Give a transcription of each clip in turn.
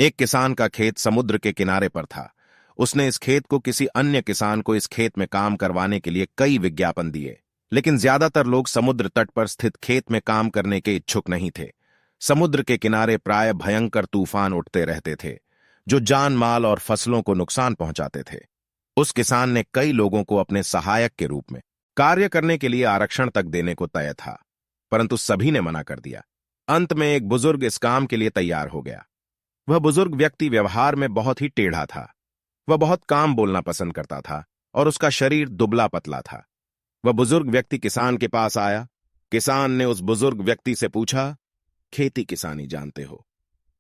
एक किसान का खेत समुद्र के किनारे पर था। उसने इस खेत को किसी अन्य किसान को इस खेत में काम करवाने के लिए कई विज्ञापन दिए, लेकिन ज्यादातर लोग समुद्र तट पर स्थित खेत में काम करने के इच्छुक नहीं थे। समुद्र के किनारे प्राय भयंकर तूफान उठते रहते थे, जो जान माल और फसलों को नुकसान पहुंचाते थे। उस किसान ने कई लोगों को अपने सहायक के रूप में कार्य करने के लिए आरक्षण तक देने को तय था, परंतु सभी ने मना कर दिया। अंत में एक बुजुर्ग इस काम के लिए तैयार हो गया। वह बुजुर्ग व्यक्ति व्यवहार में बहुत ही टेढ़ा था। वह बहुत काम बोलना पसंद करता था और उसका शरीर दुबला पतला था। वह बुजुर्ग व्यक्ति किसान के पास आया। किसान ने उस बुजुर्ग व्यक्ति से पूछा, खेती किसानी जानते हो?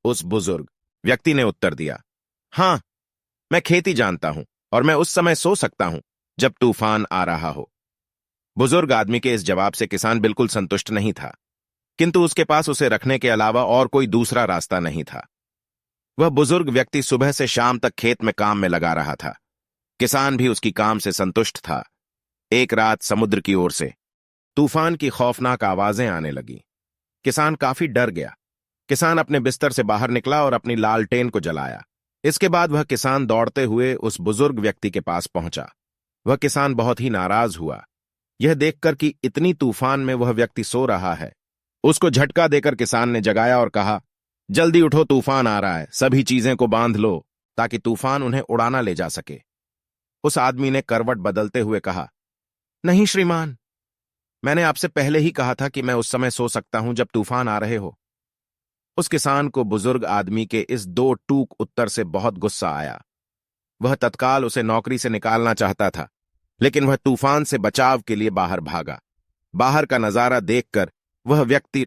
उस बुजुर्ग व्यक्ति ने उत्तर दिया, हां, मैं खेती जानता हूं और मैं उस समय सो सकता हूं जब तूफान आ रहा हो। बुजुर्ग आदमी के इस जवाब से किसान बिल्कुल संतुष्ट नहीं था, किंतु उसके पास उसे रखने के अलावा और कोई दूसरा रास्ता नहीं था। वह बुजुर्ग व्यक्ति सुबह से शाम तक खेत में काम में लगा रहा था। किसान भी उसकी काम से संतुष्ट था। एक रात समुद्र की ओर से तूफान की खौफनाक आवाजें आने लगी। किसान काफी डर गया। किसान अपने बिस्तर से बाहर निकला और अपनी लालटेन को जलाया। इसके बाद वह किसान दौड़ते हुए उस बुजुर्ग व्यक्ति के पास पहुंचा। वह किसान बहुत ही नाराज हुआ, यह देखकर कि इतनी तूफान में वह व्यक्ति सो रहा है। उसको झटका देकर किसान ने जगाया और कहा, जल्दी उठो, तूफान आ रहा है, सभी चीजें को बांध लो ताकि तूफान उन्हें उड़ाना ले जा सके। उस आदमी ने करवट बदलते हुए कहा, नहीं श्रीमान, मैंने आपसे पहले ही कहा था कि मैं उस समय सो सकता हूं जब तूफान आ रहे हो। उस किसान को बुजुर्ग आदमी के इस दो टूक उत्तर से बहुत गुस्सा आया। वह तत्काल उसे नौकरी से निकालना चाहता था, लेकिन वह तूफान से बचाव के लिए बाहर भागा। बाहर का नजारा देखकर वह व्यक्ति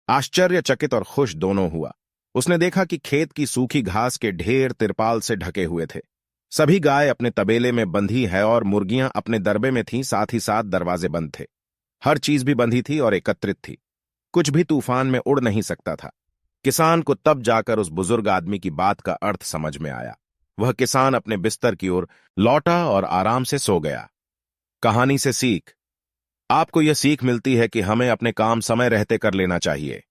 आश्चर्यचकित और खुश दोनों हुआ। उसने देखा कि खेत की सूखी घास के ढेर तिरपाल से ढके हुए थे। सभी गाय अपने तबेले में बंधी है और मुर्गियां अपने दरबे में थीं, साथ ही साथ दरवाजे बंद थे। हर चीज भी बंधी थी और एकत्रित थी। कुछ भी तूफान में उड़ नहीं सकता था। किसान को तब जाकर उस बुजुर्ग आदमी की बात का अर्थ समझ में आया। वह किसान अपने बिस्तर की ओर लौटा और आराम से सो गया। कहानी से सीख। आपको यह सीख मिलती है कि हमें अपने काम समय रहते कर लेना चाहिए।